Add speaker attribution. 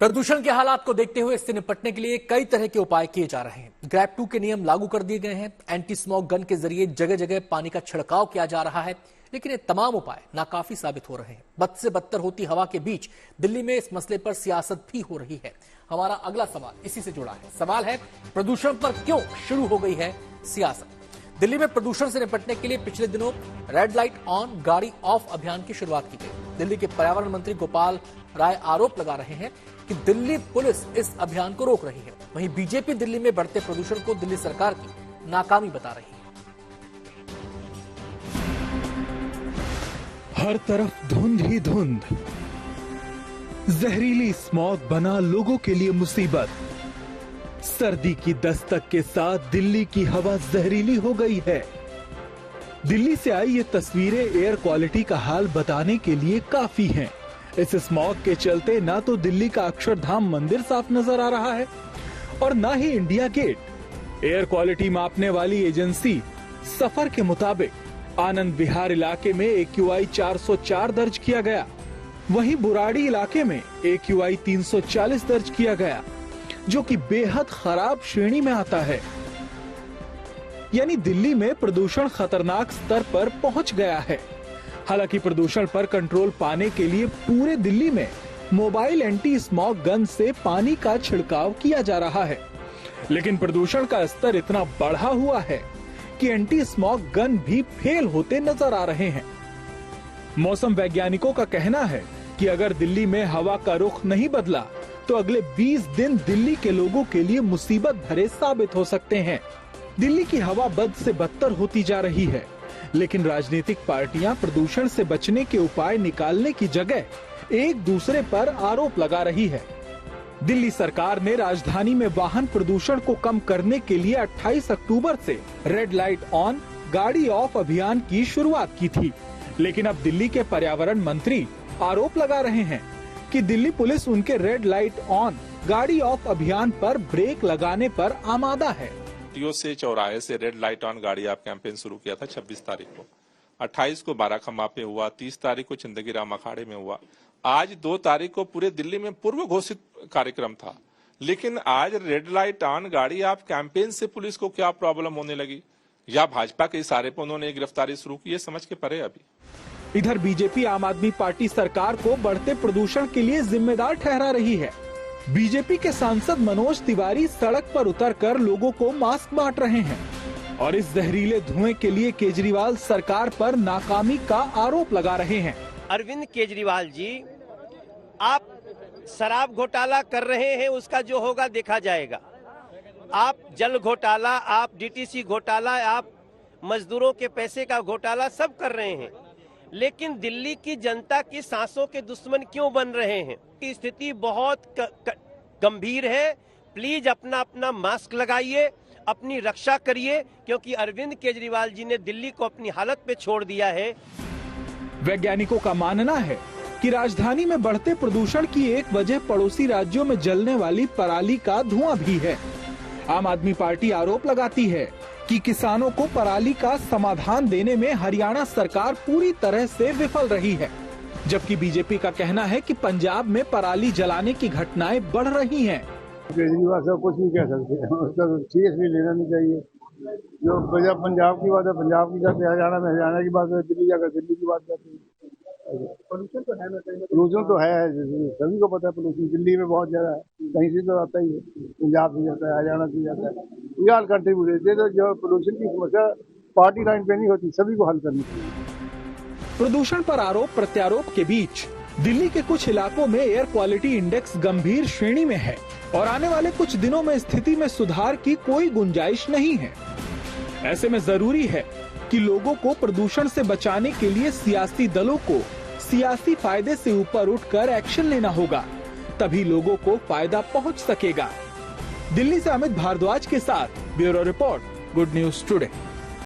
Speaker 1: प्रदूषण के हालात को देखते हुए इससे निपटने के लिए कई तरह के उपाय किए जा रहे हैं। ग्रैब 2 के नियम लागू कर दिए गए हैं। एंटी स्मोक गन के जरिए जगह जगह पानी का छिड़काव किया जा रहा है, लेकिन ये तमाम उपाय नाकाफी साबित हो रहे हैं। बद से बदतर होती हवा के बीच दिल्ली में इस मसले पर सियासत भी हो रही है। हमारा अगला सवाल इसी से जुड़ा है। सवाल है, प्रदूषण पर क्यों शुरू हो गई है सियासत? दिल्ली में प्रदूषण से निपटने के लिए पिछले दिनों रेड लाइट ऑन गाड़ी ऑफ अभियान की शुरुआत की गई। दिल्ली के पर्यावरण मंत्री गोपाल राय आरोप लगा रहे हैं कि दिल्ली पुलिस इस अभियान को रोक रही है। वहीं बीजेपी दिल्ली में बढ़ते प्रदूषण को दिल्ली सरकार की नाकामी बता रही है।
Speaker 2: हर तरफ धुंध ही धुंध, जहरीली स्मॉग बना लोगों के लिए मुसीबत। सर्दी की दस्तक के साथ दिल्ली की हवा जहरीली हो गई है। दिल्ली से आई ये तस्वीरें एयर क्वालिटी का हाल बताने के लिए काफी हैं। इस स्मॉग के चलते ना तो दिल्ली का अक्षरधाम मंदिर साफ नजर आ रहा है और ना ही इंडिया गेट। एयर क्वालिटी मापने वाली एजेंसी सफर के मुताबिक आनंद विहार इलाके में AQI 404 दर्ज किया गया, वहीं बुराड़ी इलाके में AQI 340 दर्ज किया गया, जो कि बेहद खराब श्रेणी में आता है। यानी दिल्ली में प्रदूषण खतरनाक स्तर पर पहुंच गया है। हालांकि प्रदूषण पर कंट्रोल पाने के लिए पूरे दिल्ली में मोबाइल एंटी स्मॉग गन से पानी का छिड़काव किया जा रहा है, लेकिन प्रदूषण का स्तर इतना बढ़ा हुआ है कि एंटी स्मॉग गन भी फेल होते नजर आ रहे हैं। मौसम वैज्ञानिकों का कहना है कि अगर दिल्ली में हवा का रुख नहीं बदला तो अगले 20 दिन दिल्ली के लोगों के लिए मुसीबत भरे साबित हो सकते हैं। दिल्ली की हवा बद से बदतर होती जा रही है, लेकिन राजनीतिक पार्टियां प्रदूषण से बचने के उपाय निकालने की जगह एक दूसरे पर आरोप लगा रही है। दिल्ली सरकार ने राजधानी में वाहन प्रदूषण को कम करने के लिए 28 अक्टूबर से रेड लाइट ऑन गाड़ी ऑफ अभियान की शुरुआत की थी, लेकिन अब दिल्ली के पर्यावरण मंत्री आरोप लगा रहे हैं कि दिल्ली पुलिस उनके रेड लाइट ऑन गाड़ी ऑफ अभियान पर ब्रेक लगाने पर आमादा है।
Speaker 3: से चौराहे से रेड लाइट ऑन गाड़ी ऑफ कैंपेन शुरू किया था 26 तारीख को, 28 को बाराखम्मा पे हुआ, 30 तारीख को चिंदगी राम अखाड़े में हुआ, आज 2 तारीख को पूरे दिल्ली में पूर्व घोषित कार्यक्रम था। लेकिन आज रेड लाइट ऑन गाड़ी ऑफ कैंपेन से पुलिस को क्या प्रॉब्लम होने लगी, या भाजपा के इशारे पर उन्होंने गिरफ्तारी शुरू की है, समझ के परे। अभी
Speaker 2: इधर बीजेपी आम आदमी पार्टी सरकार को बढ़ते प्रदूषण के लिए जिम्मेदार ठहरा रही है। बीजेपी के सांसद मनोज तिवारी सड़क पर उतरकर लोगों को मास्क बांट रहे हैं और इस जहरीले धुएं के लिए केजरीवाल सरकार पर नाकामी का आरोप लगा रहे हैं।
Speaker 4: अरविंद केजरीवाल जी, आप शराब घोटाला कर रहे हैं, उसका जो होगा देखा जाएगा। आप जल घोटाला, आप DTC घोटाला, आप मजदूरों के पैसे का घोटाला सब कर रहे हैं, लेकिन दिल्ली की जनता की सांसों के दुश्मन क्यों बन रहे हैं? स्थिति बहुत गंभीर है। प्लीज अपना अपना मास्क लगाइए, अपनी रक्षा करिए, क्योंकि अरविंद केजरीवाल जी ने दिल्ली को अपनी हालत पे छोड़ दिया है।
Speaker 2: वैज्ञानिकों का मानना है कि राजधानी में बढ़ते प्रदूषण की एक वजह पड़ोसी राज्यों में जलने वाली पराली का धुआं भी है। आम आदमी पार्टी आरोप लगाती है कि किसानों को पराली का समाधान देने में हरियाणा सरकार पूरी तरह से विफल रही है, जबकि बीजेपी का कहना है कि पंजाब में पराली जलाने की घटनाएं बढ़ रही हैं।
Speaker 5: केजरीवाल साहब कुछ नहीं कह सकते, उसका सीरियसली लेना नहीं चाहिए। जो पंजाब की बात है पंजाब की करते, हरियाणा में हरियाणा की बात है, दिल्ली जाकर दिल्ली की बात करते हैं। पोल्यूशन तो है, सभी को पता है पोल्यूशन दिल्ली में बहुत ज्यादा है, कहीं से तो आता ही है, पंजाब से जाता है, हरियाणा से जाता है। ये हल करते हुए तो जो पोल्यूशन की समस्या पार्टी लाइन पे नहीं होती, सभी को हल करनी चाहिए।
Speaker 2: प्रदूषण पर आरोप प्रत्यारोप के बीच दिल्ली के कुछ इलाकों में एयर क्वालिटी इंडेक्स गंभीर श्रेणी में है और आने वाले कुछ दिनों में स्थिति में सुधार की कोई गुंजाइश नहीं है। ऐसे में जरूरी है कि लोगों को प्रदूषण से बचाने के लिए सियासी दलों को सियासी फायदे से ऊपर उठकर एक्शन लेना होगा, तभी लोगों को फायदा पहुंच सकेगा। दिल्ली से अमित भारद्वाज के साथ bureau report, good news today.